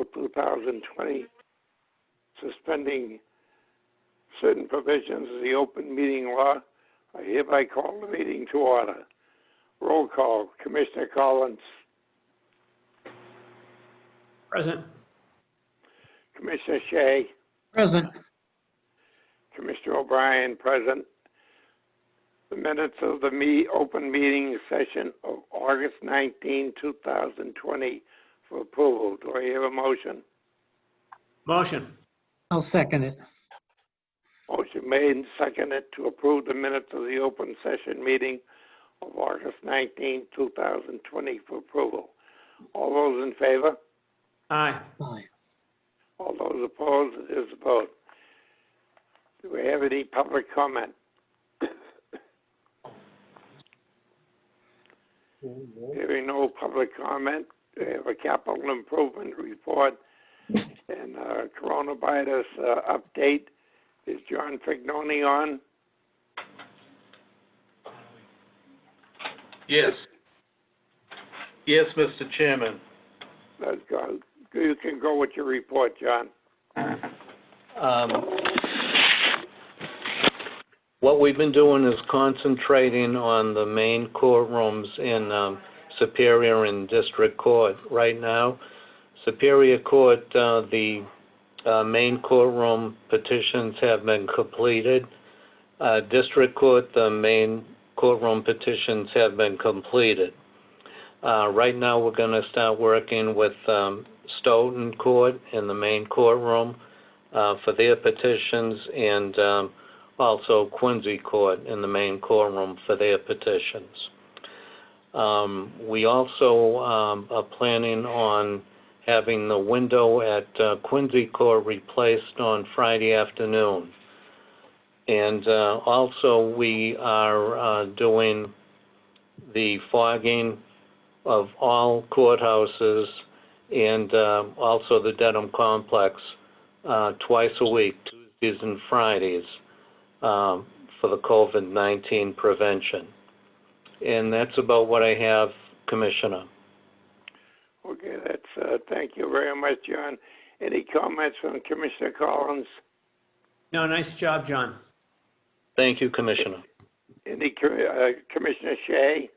April 2020, suspending certain provisions of the open meeting law. I hereby call the meeting to order. Roll call. Commissioner Collins. Present. Commissioner Shea. Present. Commissioner O'Brien, present. The minutes of the open meeting session of August 19, 2020 for approval. Do I hear a motion? Motion. I'll second it. Motion made and seconded to approve the minutes of the open session meeting of August 19, 2020 for approval. All those in favor? Aye. Aye. All those opposed? It is a vote. Do we have any public comment? Hearing no public comment, we have a capital improvement report and coronavirus update. Is John Fignoni on? Yes. Yes, Mr. Chairman. Let's go. You can go with your report, John. What we've been doing is concentrating on the main courtrooms in Superior and District Court. Right now, Superior Court, the main courtroom petitions have been completed. District Court, the main courtroom petitions have been completed. Right now, we're going to start working with Stoughton Court in the main courtroom for their petitions, and also Quincy Court in the main courtroom for their petitions. We also are planning on having the window at Quincy Court replaced on Friday afternoon. And also we are doing the fogging of all courthouses and also the Dedham Complex twice a week, Tuesdays and Fridays, for the COVID-19 prevention. And that's about what I have, Commissioner. Okay, that's thank you very much, John. Any comments from Commissioner Collins? No, nice job, John. Thank you, Commissioner. Any Commissioner Shea?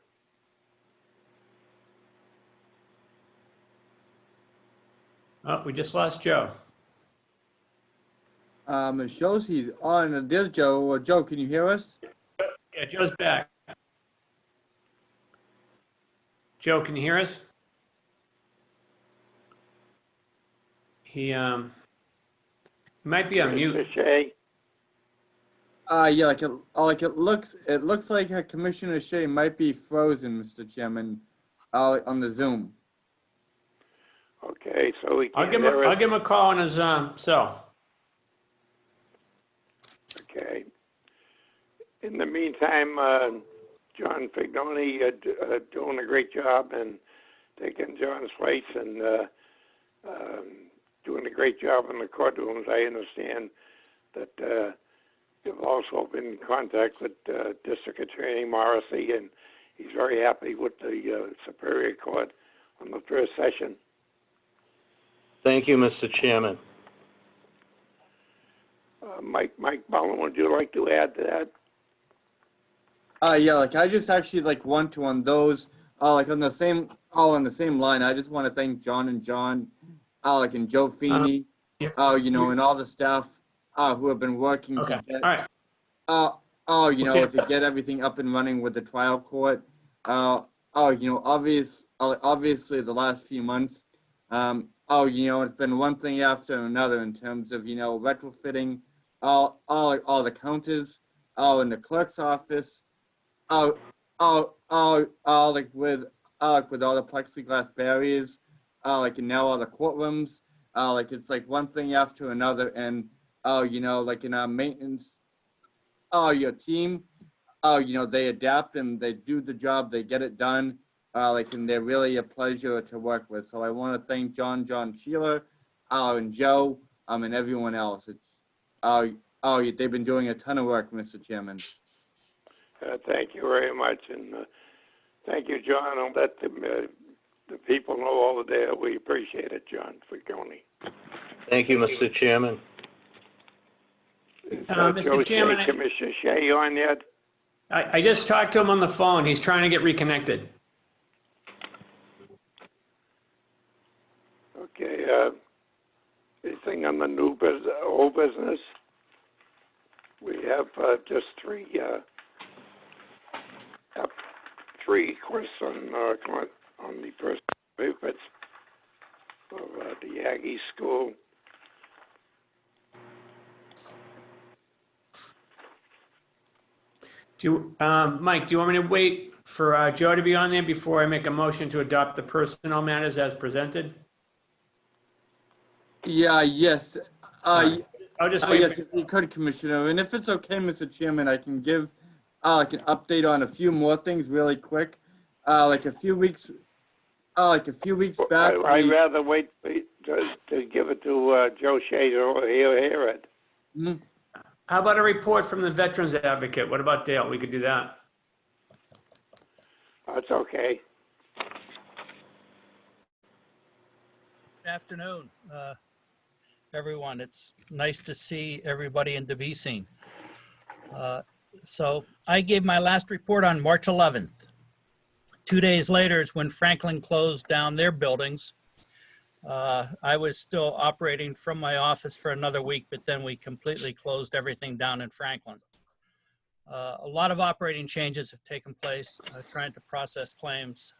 Oh, we just lost Joe. It shows he's on. There's Joe. Joe, can you hear us? Yeah, Joe's back. Joe, can you hear us? He might be on mute. Commissioner Shea? Yeah, it looks like Commissioner Shea might be frozen, Mr. Chairman, on the Zoom. Okay, so we I'll can't give him a call on his cell. Okay. In the meantime, John Fignoni doing a great job and taking John's place and doing a great job in the courtrooms. I understand that you've also been in contact with District Attorney Morrissey, and he's very happy with the Superior Court on the first session. Thank you, Mr. Chairman. Mike Mullen, would you like to add to that? Yeah, I just actually want to on those on the same line. I just want to thank John and John, and Joe Feeney, Yep. And all the staff who have been working Okay. to get All right. to get everything up and running with the trial court. Obviously the last few months, it's been one thing after another in terms of, retrofitting all the counters, in the clerk's office, with all the plexiglass barriers, and now all the courtrooms, it's one thing after another, and, in our maintenance, your team, they adapt and they do the job, they get it done, and they're really a pleasure to work with. So I want to thank John Sheeler, and Joe, and everyone else. It's, they've been doing a ton of work, Mr. Chairman. Thank you very much, and thank you, John. I'll let the people know over there. We appreciate it, John Fricone. Thank you, Mr. Chairman. Is, Mr. Joe Chairman, Shea, Commissioner Shea on yet? I just talked to him on the phone. He's trying to get reconnected. Okay, anything on the new business, old business? We have just three requests on the first papers of the Aggie School. Mike, do you want me to wait for Joe to be on there before I make a motion to adopt the personnel matters as presented? Yeah, yes. Right. I'll just wait. Yes, if you could, Commissioner, and if it's okay, Mr. Chairman, I can give like an update on a few more things really quick. Like a few weeks back. I'd rather wait to give it to Joe Shea to hear it. Mhm. How about a report from the Veterans Advocate? What about Dale? We could do that. That's okay. Good afternoon, everyone. It's nice to see everybody and to be seen. So I gave my last report on March 11th. 2 days later is when Franklin closed down their buildings. I was still operating from my office for another week, but then we completely closed everything down in Franklin. A lot of operating changes have taken place, trying to process claims.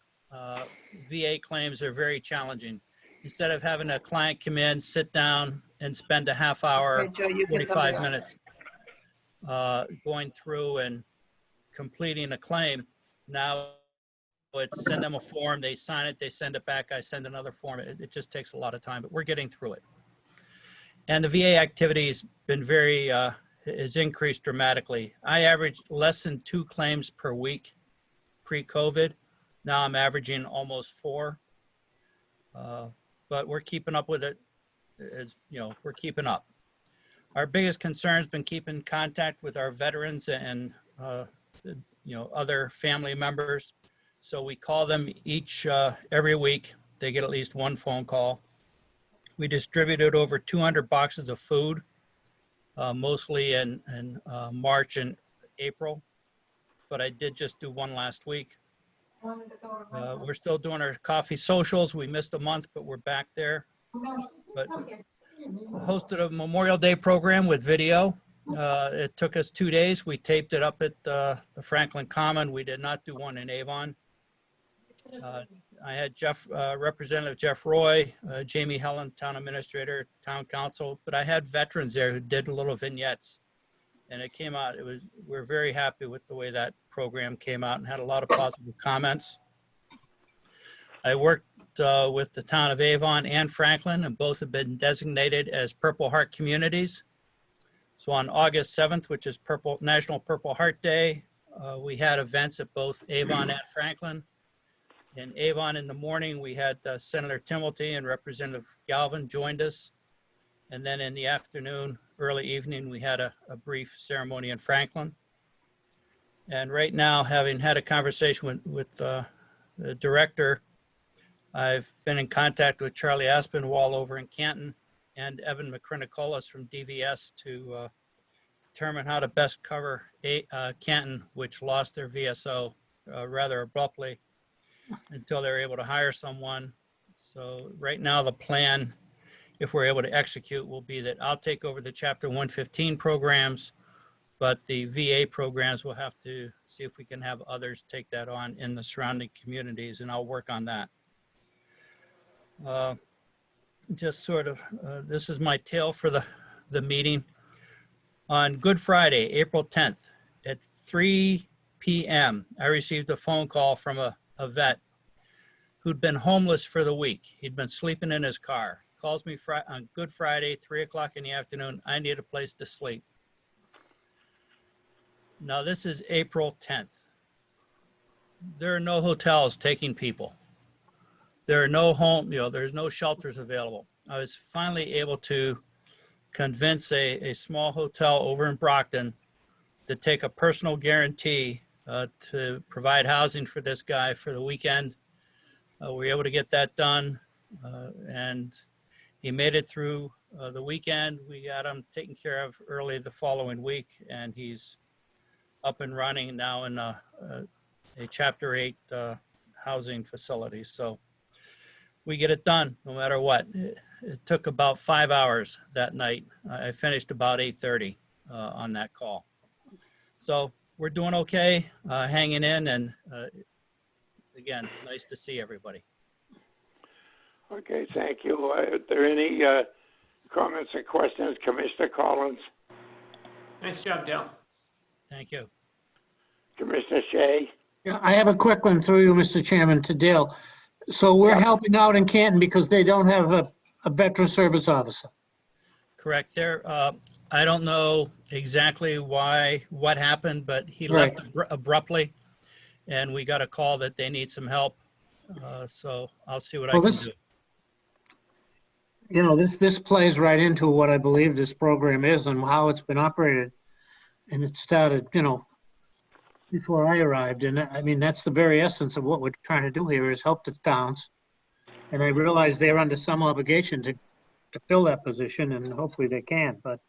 VA claims are very challenging. Instead of having a client come in, sit down, and spend a half hour, Okay, Joe, you can come 45 down. minutes going through and completing a claim, now it's send them a form, they sign it, they send it back, I send another form. It just takes a lot of time, but we're getting through it. And the VA activity has been has increased dramatically. I averaged less than 2 claims per week pre-COVID. Now I'm averaging almost 4. But we're keeping up with it. As you know, we're keeping up. Our biggest concern has been keeping contact with our veterans and other family members. So we call them every week. They get at least one phone call. We distributed over 200 boxes of food, mostly in March and April, but I did just do one last week. We're still doing our coffee socials. We missed a month, but we're back there. But hosted a Memorial Day program with video. It took us 2 days. We taped it up at the Franklin Common. We did not do one in Avon. I had Representative Jeff Roy, Jamie Helen, Town Administrator, Town Council, but I had veterans there who did little vignettes. And it came out, we're very happy with the way that program came out and had a lot of positive comments. I worked with the town of Avon and Franklin, and both have been designated as Purple Heart communities. So on August 7th, which is National Purple Heart Day, we had events at both Avon and Franklin. In Avon in the morning, we had Senator Timilty and Representative Galvin joined us. And then in the afternoon, early evening, we had a brief ceremony in Franklin. And right now, having had a conversation with the director, I've been in contact with Charlie Aspinwall over in Canton and Evan McCrinicolas from DVS to determine how to best cover Canton, which lost their VSO rather abruptly until they're able to hire someone. So right now, the plan, if we're able to execute, will be that I'll take over the Chapter 115 programs, but the VA programs will have to see if we can have others take that on in the surrounding communities, and I'll work on that. Just sort of, this is my tale for the meeting. On Good Friday, April 10th, at 3 p.m., I received a phone call from a vet who'd been homeless for the week. He'd been sleeping in his car. He calls me on Good Friday, 3 o'clock in the afternoon. I need a place to sleep. Now this is April 10th. There are no hotels taking people. There are no there's no shelters available. I was finally able to convince a small hotel over in Brockton to take a personal guarantee to provide housing for this guy for the weekend. We were able to get that done, and he made it through the weekend. We got him taken care of early the following week, and he's up and running now in a Chapter 8 housing facility. So we get it done no matter what. It took about 5 hours that night. I finished about 8:30 on that call. So we're doing okay, hanging in, and again, nice to see everybody. Okay, thank you. Are there any comments or questions, Commissioner Collins? Nice job, Dale. Thank you. Commissioner Shea? Yeah, I have a quick one through you, Mr. Chairman, to Dale. So we're helping out in Canton because they don't have a veteran service officer. Correct. There, I don't know exactly what happened, but he Right. left abruptly, and we got a call that they need some help. So I'll see what I Well, can this- do. You know, this plays right into what I believe this program is and how it's been operated. And it started, before I arrived. And I mean, that's the very essence of what we're trying to do here is help the towns. And I realize they're under some obligation to fill that position, and hopefully they can, but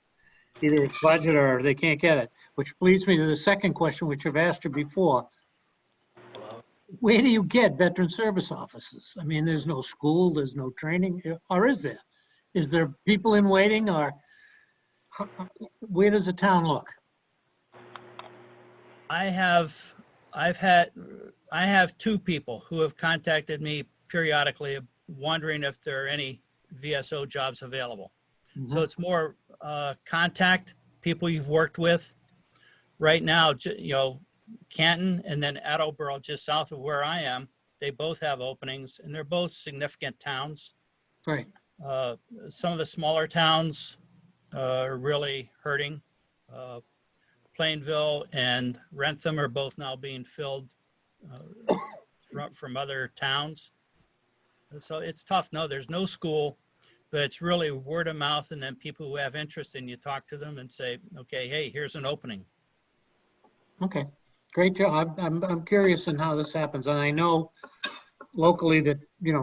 either it's budget or they can't get it, which leads me to the second question, which I've asked you before. Where do you get veteran service officers? I mean, there's no school, there's no training, or is there? Is there people in waiting, or where does the town look? I have two people who have contacted me periodically wondering if there are any VSO jobs available. So it's more contact people you've worked with. Right now, Canton and then Attleboro, just south of where I am, they both have openings, and they're both significant towns. Right. Some of the smaller towns are really hurting. Plainville and Rentham are both now being filled from other towns. So it's tough. No, there's no school, but it's really word of mouth, and then people who have interest, and you talk to them and say, okay, hey, here's an opening. Okay, great job. I'm curious in how this happens, and I know locally that,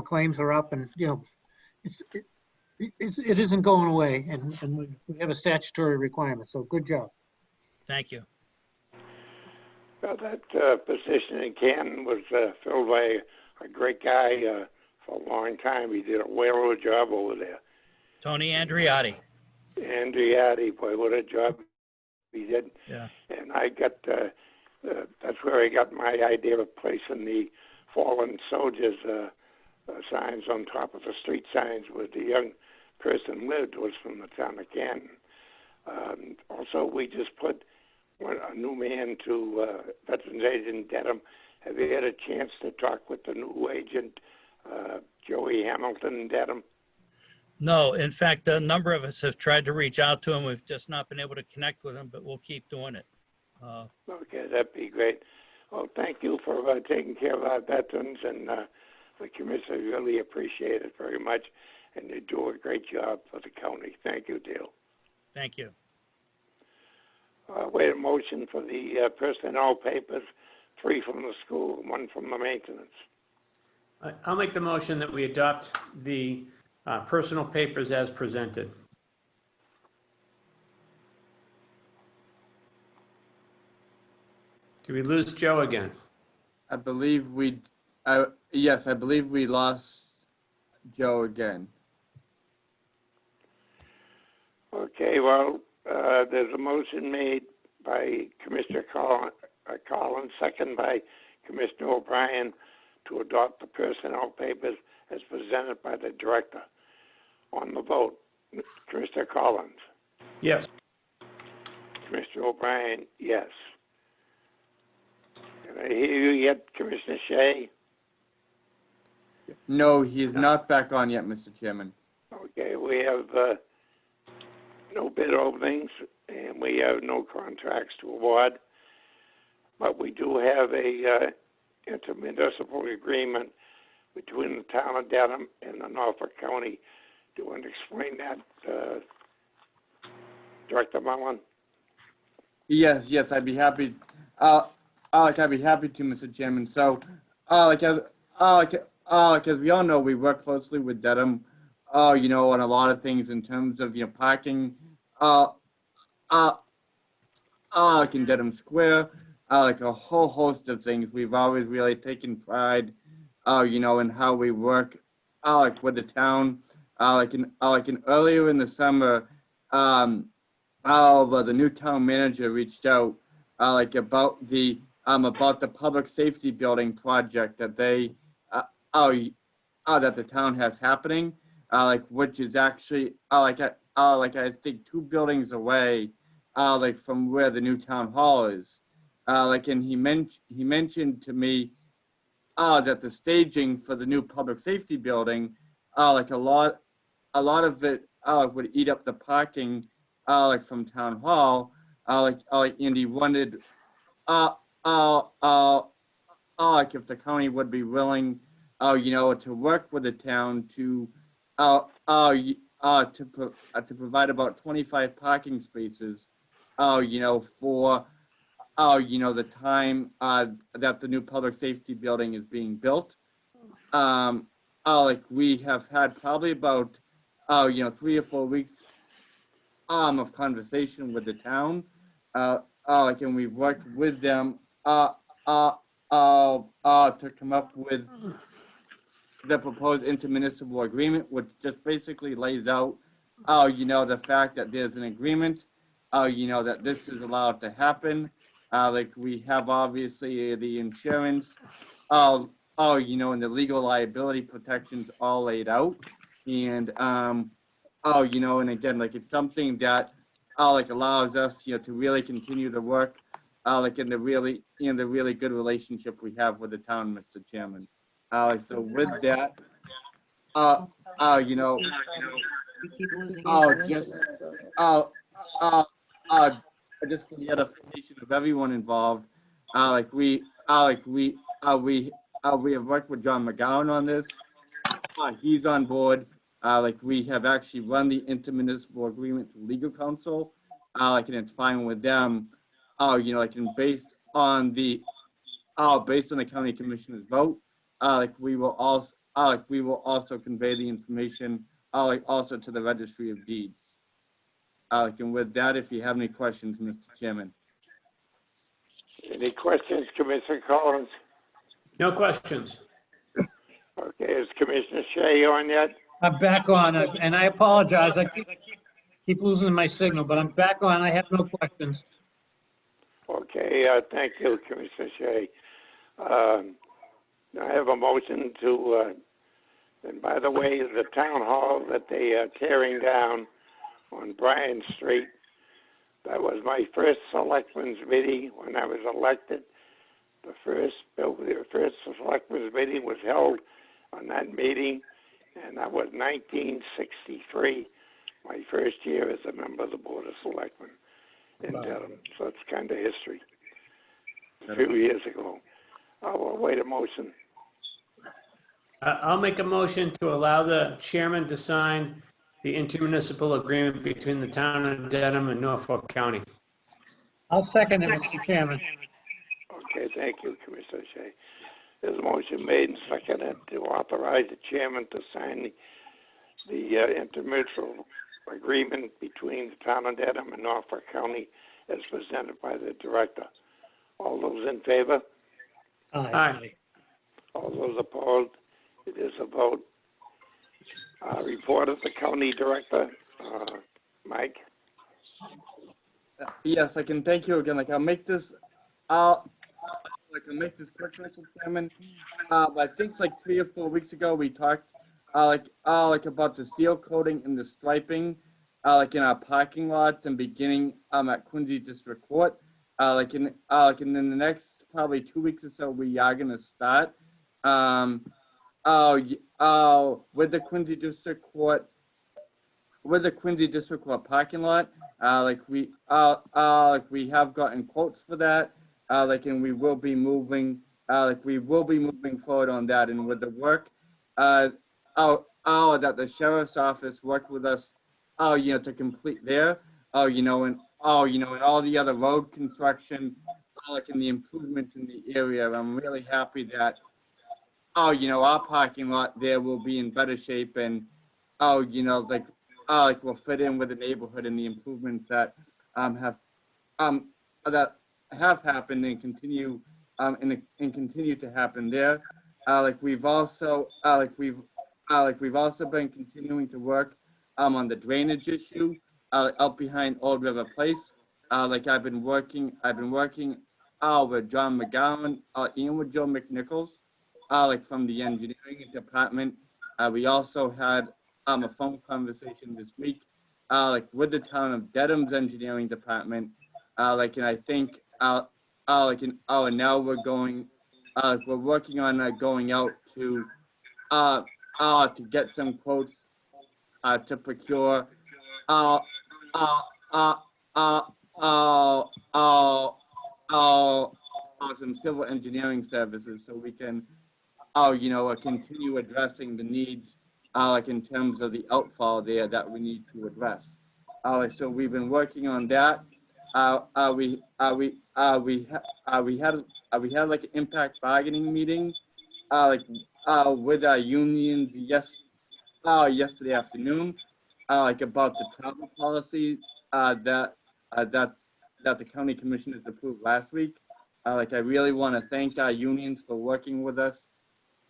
claims are up, and, it isn't going away, and we have a statutory requirement, so good job. Thank you. Well, that position in Canton was filled by a great guy for a long time. He did a whale of a job over there. Tony Andriotti. Andriotti, boy, what a job he did. Yeah. And I got, that's where I got my idea of placing the fallen soldiers signs on top of the street signs where the young person lived was from the town of Canton. Also, we just put a new man to Veterans Agent Dedham. Have you had a chance to talk with the new agent, Joey Hamilton Dedham? No, in fact, a number of us have tried to reach out to him. We've just not been able to connect with him, but we'll keep doing it. Okay, that'd be great. Well, thank you for taking care of our veterans, and the commissioner really appreciate it very much, and you do a great job for the county. Thank you, Dale. Thank you. Wait a motion for the personnel papers, 3 from the school, 1 from the maintenance. I'll make the motion that we adopt the personal papers as presented. Do we lose Joe again? I believe we lost Joe again. Okay, well, there's a motion made by Commissioner Collins, second by Commissioner O'Brien, to adopt the personnel papers as presented by the director. On the vote, Commissioner Collins. Yes. Commissioner O'Brien, yes. Can I hear you yet, Commissioner Shea? No, he is not back on yet, Mr. Chairman. Okay, we have no bid openings, and we have no contracts to award, but we do have a intermunicipal agreement between the town of Dedham and the Norfolk County. Do you want to explain that, Director Mullen? Yes, I'd be happy. I'd be happy to, Mr. Chairman. So, because we all know we work closely with Dedham, you know, on a lot of things in terms of, you know, parking, uh, uh, like in Dedham Square, like a whole host of things. We've always really taken pride, you know, in how we work, like with the town, like in earlier in the summer, um, the new town manager reached out, like about the public safety building project that they, oh, that the town has happening, like which is actually, like I think 2 buildings away, like from where the new town hall is, like, and he mentioned to me, that the staging for the new public safety building, like a lot of it, would eat up the parking, like from town hall, and he wondered, uh, uh, uh, like if the county would be willing, you know, to work with the town to, to provide about 25 parking spaces, you know, for, you know, the time, that the new public safety building is being built. Um, like we have had probably about, you know, 3 or 4 weeks, of conversation with the town, like, and we've worked with them, uh, to come up with the proposed intermunicipal agreement, which just basically lays out, you know, the fact that there's an agreement, you know, that this is allowed to happen. Like we have obviously the insurance, you know, and the legal liability protections all laid out. And, you know, and again, like it's something that, like allows us, you know, to really continue to work, like in the really good relationship we have with the town, Mr. Chairman. Like, so with that, you know, just, uh, uh, uh, just for the edification of everyone involved, we have worked with John McGowan on this. He's on board. Like we have actually run the intermunicipal agreement to legal counsel. Like, and it's fine with them. You know, like, and based on the county commissioner's vote, we will also convey the information, like also to the registry of deeds. Like, and with that, if you have any questions, Mr. Chairman. Any questions, Commissioner Collins? No questions. Okay, is Commissioner Shea on yet? I'm back on, and I apologize. I keep losing my signal, but I'm back on. I have no questions. Okay, thank you, Commissioner Shea. I have a motion to, and by the way, the town hall that they are tearing down on Bryan Street, that was my first selectmen's meeting when I was elected. The first selectmen's meeting was held on that meeting, and that was 1963, my first year as a member of the Board of Selectmen in Dedham. So it's kind of history. A few years ago. I'll wait a motion. I'll make a motion to allow the chairman to sign the intermunicipal agreement between the town of Dedham and Norfolk County. I'll second it, Mr. Chairman. Okay, thank you, Commissioner Shea. There's a motion made and seconded to authorize the chairman to sign the intermunicipal agreement between the town of Dedham and Norfolk County as presented by the director. All those in favor? Aye. All those opposed? It is a vote. Report of the county director, Mike. Yes, I can thank you again. Like I'll make this quick, Mr. Chairman. I think like 3 or 4 weeks ago we talked like about the seal coating and the striping, like in our parking lots and beginning at Quincy District Court. And in the next probably 2 weeks or so we are gonna start with the Quincy District Court parking lot. We have gotten quotes for that. And we will be moving forward on that. And with the work, that the sheriff's office worked with us, you know, to complete there, and all the other road construction, and the improvements in the area. I'm really happy that, our parking lot there will be in better shape, and like will fit in with the neighborhood and the improvements that have that have happened and continue and continue to happen there. We've also we've also been continuing to work on the drainage issue out behind Old River Place. I've been working with John McGowan and with Joe McNichols, from the engineering department. We also had a phone conversation this week, with the town of Dedham's engineering department. And I think, and now we're working on going out to get some quotes to procure uh, uh, uh, uh, uh, uh, uh, some civil engineering services so we can continue addressing the needs in terms of the outfall there that we need to address. So we've been working on that. We had like an impact bargaining meeting with our unions yesterday afternoon, about the travel policy that the county commissioners approved last week. I really want to thank our unions for working with us,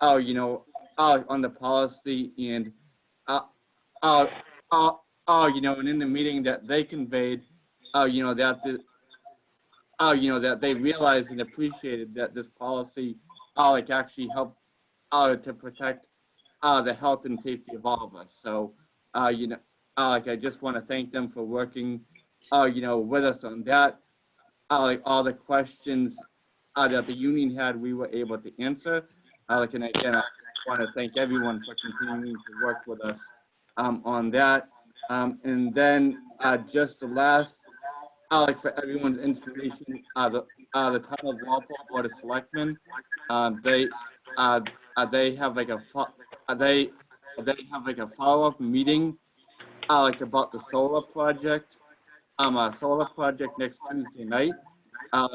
on the policy, and and in the meeting that they conveyed, that they realized and appreciated that this policy, actually helped to protect the health and safety of all of us. So, I just want to thank them for working, with us on that. All the questions that the union had, we were able to answer. And again, I want to thank everyone for continuing to work with us on that. And then just the last, for everyone's information, the town of Walpole Board of Selectmen, they have like a follow-up meeting, about the solar project, next Tuesday night.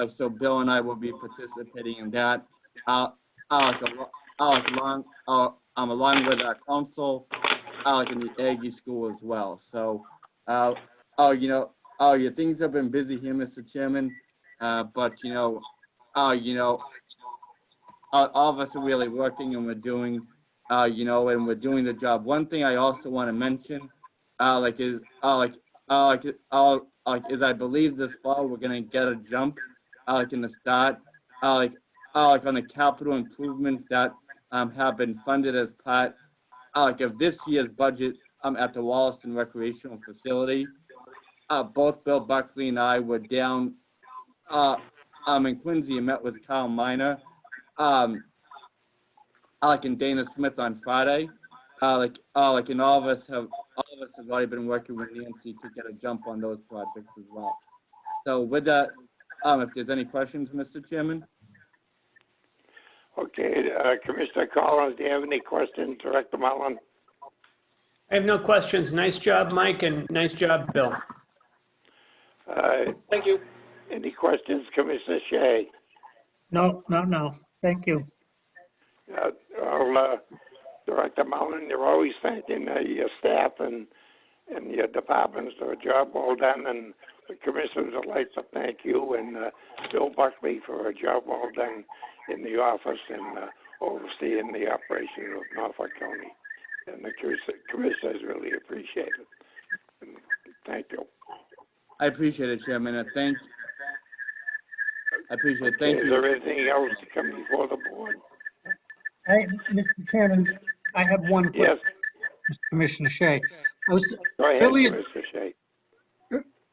So Bill and I will be participating in that. Along with our council, in the Aggie School as well. So, things have been busy here, Mr. Chairman, but all of us are really working, and we're doing, and we're doing the job. One thing I also want to mention, is I believe this fall we're gonna get a jump, in the start, on the capital improvements that have been funded as part, of this year's budget, at the Wollaston Recreational Facility. Both Bill Buckley and I were down in Quincy and met with Kyle Minor, and Dana Smith on Friday. And all of us have already been working with Nancy to get a jump on those projects as well. So with that, if there's any questions, Mr. Chairman. Okay, Commissioner Collins, do you have any questions, Director Mullen? I have no questions. Nice job, Mike, and nice job, Bill. Thank you. Any questions, Commissioner Shea? No. Thank you. Director Mullen, you're always thanking your staff and your departments for a job well done, and the commissioners would like to thank you and Bill Buckley for a job well done in the office and overseeing the operation of Norfolk County. And the commissioners really appreciate it. And thank you. I appreciate it, Chairman. I appreciate it. Thank Is you. there anything else to come before the board? Mr. Chairman, I have one Yes, question, Mr. Commissioner Shea. go ahead, Earlier- Commissioner Shea.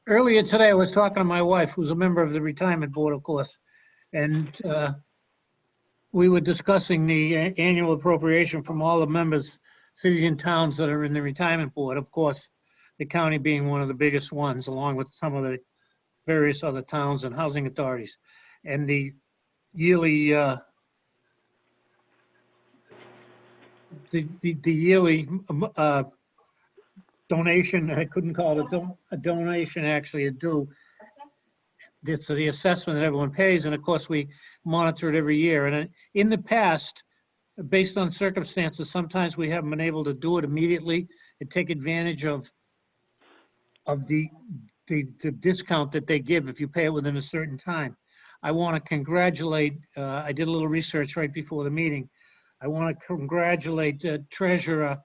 Earlier today, I was talking to my wife, who's a member of the retirement board, of course, and we were discussing the annual appropriation from all the members, cities and towns that are in the retirement board. Of course, the county being one of the biggest ones, along with some of the various other towns and housing authorities. And the yearly donation, I couldn't call it a donation, actually, a due. It's the assessment that everyone pays, and of course, we monitor it every year. And in the past, based on circumstances, sometimes we haven't been able to do it immediately and take advantage of the discount that they give if you pay it within a certain time. I want to congratulate, I did a little research right before the meeting. I want to congratulate Treasurer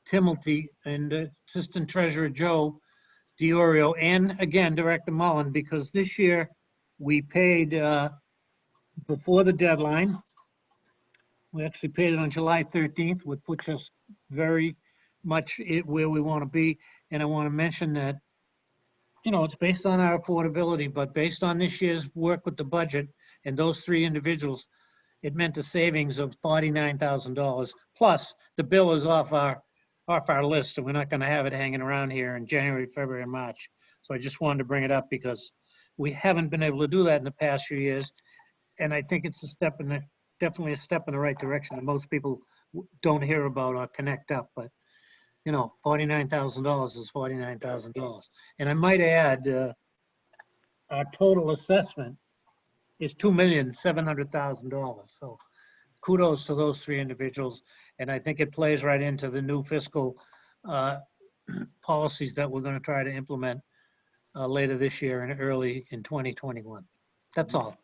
Timothy and Assistant Treasurer Joe Diorio, and again, Director Mullen, because this year we paid before the deadline. We actually paid it on July 13th, which puts us very much where we want to be. And I want to mention that, you know, it's based on our affordability, but based on this year's work with the budget and those three individuals, it meant a savings of $49,000. Plus, the bill is off our list, and we're not going to have it hanging around here in January, February, and March. So I just wanted to bring it up because we haven't been able to do that in the past few years. And I think it's definitely a step in the right direction that most people don't hear about or connect up. But, you know, $49,000 is $49,000. And I might add, our total assessment is $2,700,000. So kudos to those three individuals. And I think it plays right into the new fiscal policies that we're going to try to implement later this year and early in 2021. That's all.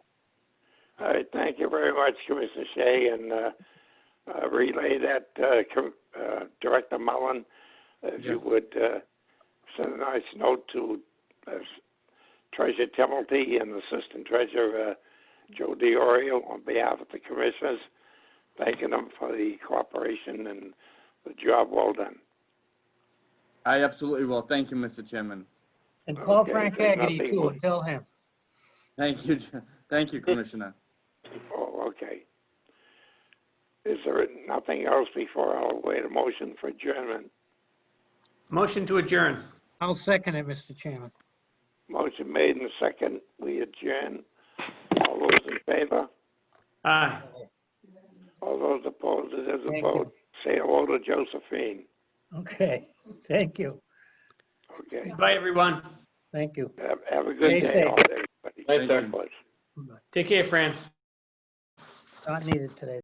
All right, thank you very much, Commissioner Shea, and relay that Director Mullen, if you Yes. would send a nice note to Treasurer Timothy and Assistant Treasurer Joe Diorio on behalf of the commissioners, thanking them for the cooperation and the job well done. I absolutely will. Thank you, Mr. Chairman. And call Okay, Frank there's Haggerty nothing too more. and tell him. Thank you. Thank you, Commissioner. Oh, okay. Is there nothing else before I'll wait a motion for adjournment? Motion to adjourn. I'll second it, Mr. Chairman. Motion made in second, we adjourn. All those in favor? Aye. All those opposed, it is a Thank vote. Say hello to Josephine. Okay, thank you. Okay. Bye, everyone. Thank you. Have a Stay good day, safe. all, everybody. Thanks, sir. God bless. Take care, Fran. Not needed today.